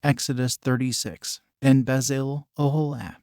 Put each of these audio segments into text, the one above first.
Exodus 36. Then Bezalel, Oholiab,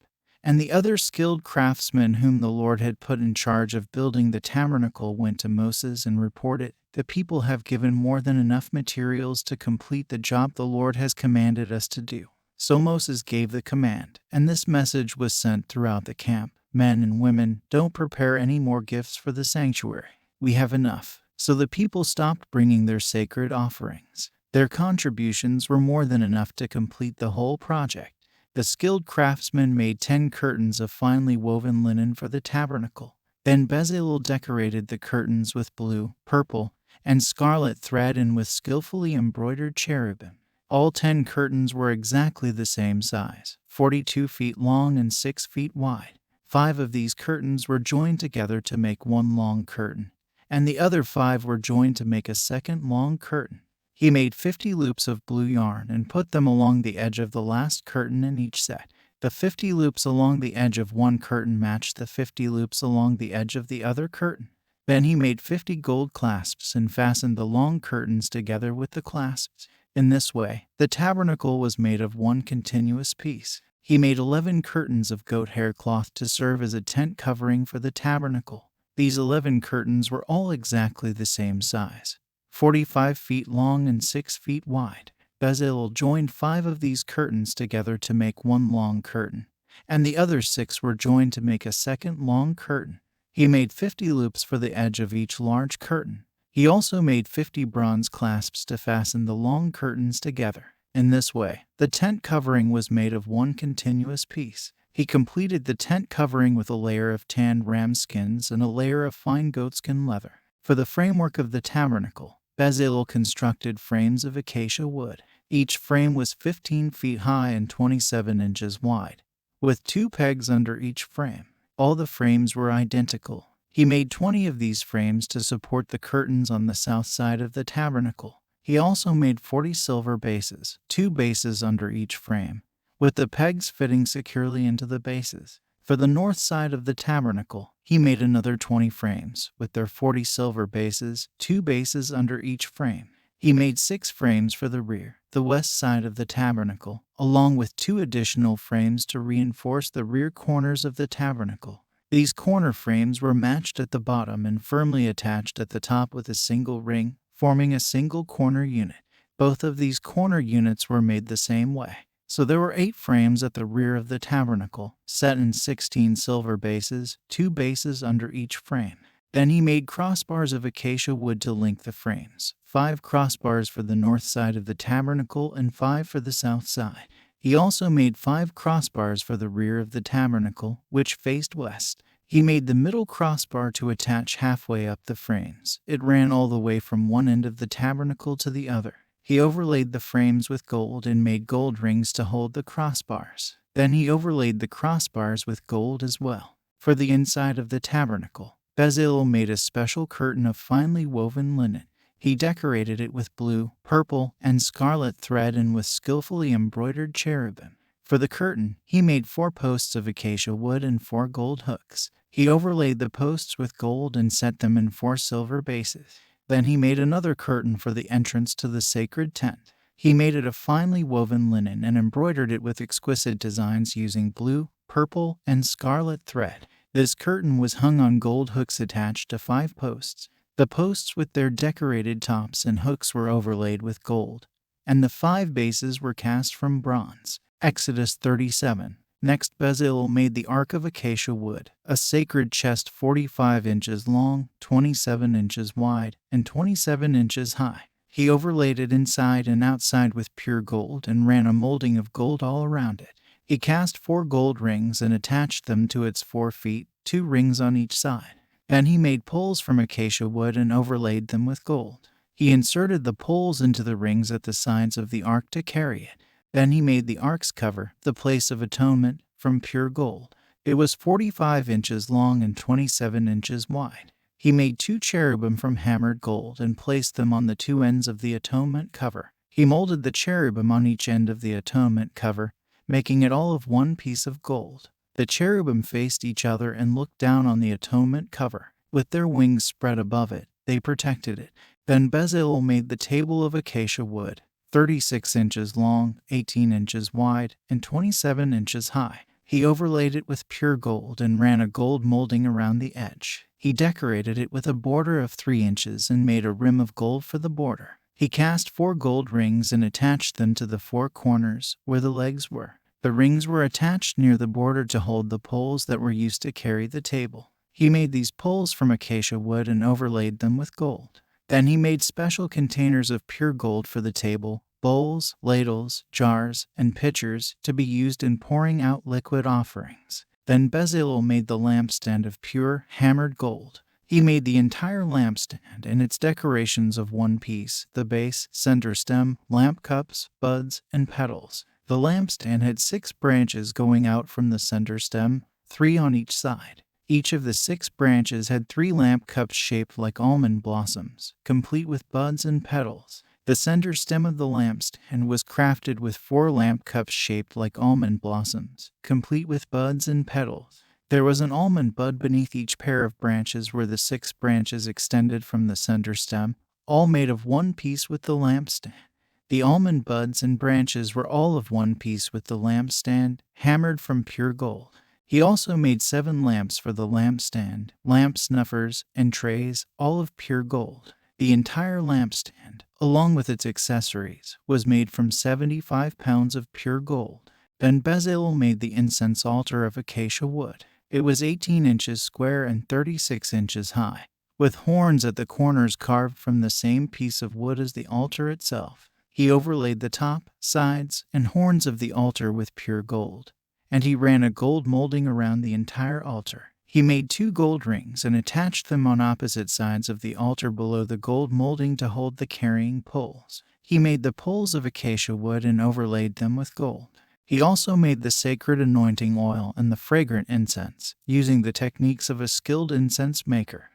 and the other skilled craftsmen whom the Lord had put in charge of building the tabernacle went to Moses and reported, "The people have given more than enough materials to complete the job the Lord has commanded us to do." So Moses gave the command, and this message was sent throughout the camp: "Men and women, don't prepare any more gifts for the sanctuary. We have enough." So the people stopped bringing their sacred offerings. Their contributions were more than enough to complete the whole project. The skilled craftsmen made 10 curtains of finely woven linen for the tabernacle. Then Bezalel decorated the curtains with blue, purple, and scarlet thread and with skillfully embroidered cherubim. All 10 curtains were exactly the same size, 42 feet long and 6 feet wide. 5 of these curtains were joined together to make one long curtain, and the other 5 were joined to make a second long curtain. He made 50 loops of blue yarn and put them along the edge of the last curtain in each set. The 50 loops along the edge of one curtain matched the 50 loops along the edge of the other curtain. Then he made 50 gold clasps and fastened the long curtains together with the clasps. In this way, the tabernacle was made of one continuous piece. He made 11 curtains of goat hair cloth to serve as a tent covering for the tabernacle. These 11 curtains were all exactly the same size, 45 feet long and 6 feet wide. Bezalel joined 5 of these curtains together to make one long curtain, and the other 6 were joined to make a second long curtain. He made 50 loops for the edge of each large curtain. He also made 50 bronze clasps to fasten the long curtains together. In this way, the tent covering was made of one continuous piece. He completed the tent covering with a layer of tanned ram skins and a layer of fine goatskin leather. For the framework of the tabernacle, Bezalel constructed frames of acacia wood. Each frame was 15 feet high and 27 inches wide, with 2 pegs under each frame. All the frames were identical. He made 20 of these frames to support the curtains on the south side of the tabernacle. He also made 40 silver bases, 2 bases under each frame, with the pegs fitting securely into the bases. For the north side of the tabernacle, he made another 20 frames, with their 40 silver bases, 2 bases under each frame. He made 6 frames for the rear, the west side of the tabernacle, along with 2 additional frames to reinforce the rear corners of the tabernacle. These corner frames were matched at the bottom and firmly attached at the top with a single ring, forming a single corner unit. Both of these corner units were made the same way. So there were 8 frames at the rear of the tabernacle, set in 16 silver bases, 2 bases under each frame. Then he made crossbars of acacia wood to link the frames, 5 crossbars for the north side of the tabernacle and 5 for the south side. He also made 5 crossbars for the rear of the tabernacle, which faced west. He made the middle crossbar to attach halfway up the frames. It ran all the way from one end of the tabernacle to the other. He overlaid the frames with gold and made gold rings to hold the crossbars. Then he overlaid the crossbars with gold as well. For the inside of the tabernacle, Bezalel made a special curtain of finely woven linen. He decorated it with blue, purple, and scarlet thread and with skillfully embroidered cherubim. For the curtain, he made 4 posts of acacia wood and 4 gold hooks. He overlaid the posts with gold and set them in 4 silver bases. Then he made another curtain for the entrance to the sacred tent. He made it of finely woven linen and embroidered it with exquisite designs using blue, purple, and scarlet thread. This curtain was hung on gold hooks attached to 5 posts. The posts with their decorated tops and hooks were overlaid with gold, and the 5 bases were cast from bronze. Exodus 37. Next Bezalel made the ark of acacia wood, a sacred chest 45 inches long, 27 inches wide, and 27 inches high. He overlaid it inside and outside with pure gold and ran a molding of gold all around it. He cast 4 gold rings and attached them to its 4 feet, 2 rings on each side. Then he made poles from acacia wood and overlaid them with gold. He inserted the poles into the rings at the sides of the ark to carry it. Then he made the ark's cover, the place of atonement, from pure gold. It was 45 inches long and 27 inches wide. He made 2 cherubim from hammered gold and placed them on the 2 ends of the atonement cover. He molded the cherubim on each end of the atonement cover, making it all of one piece of gold. The cherubim faced each other and looked down on the atonement cover. With their wings spread above it, they protected it. Then Bezalel made the table of acacia wood, 36 inches long, 18 inches wide, and 27 inches high. He overlaid it with pure gold and ran a gold molding around the edge. He decorated it with a border of 3 inches and made a rim of gold for the border. He cast 4 gold rings and attached them to the 4 corners where the legs were. The rings were attached near the border to hold the poles that were used to carry the table. He made these poles from acacia wood and overlaid them with gold. Then he made special containers of pure gold for the table, bowls, ladles, jars, and pitchers to be used in pouring out liquid offerings. Then Bezalel made the lampstand of pure, hammered gold. He made the entire lampstand and its decorations of one piece: the base, center stem, lamp cups, buds, and petals. The lampstand had 6 branches going out from the center stem, 3 on each side. Each of the 6 branches had 3 lamp cups shaped like almond blossoms, complete with buds and petals. The center stem of the lampstand was crafted with 4 lamp cups shaped like almond blossoms, complete with buds and petals. There was an almond bud beneath each pair of branches where the 6 branches extended from the center stem, all made of one piece with the lampstand. The almond buds and branches were all of one piece with the lampstand, hammered from pure gold. He also made 7 lamps for the lampstand, lamp snuffers, and trays, all of pure gold. The entire lampstand, along with its accessories, was made from 75 pounds of pure gold. Then Bezalel made the incense altar of acacia wood. It was 18 inches square and 36 inches high, with horns at the corners carved from the same piece of wood as the altar itself. He overlaid the top, sides, and horns of the altar with pure gold, and he ran a gold molding around the entire altar. He made 2 gold rings and attached them on opposite sides of the altar below the gold molding to hold the carrying poles. He made the poles of acacia wood and overlaid them with gold. He also made the sacred anointing oil and the fragrant incense, using the techniques of a skilled incense maker.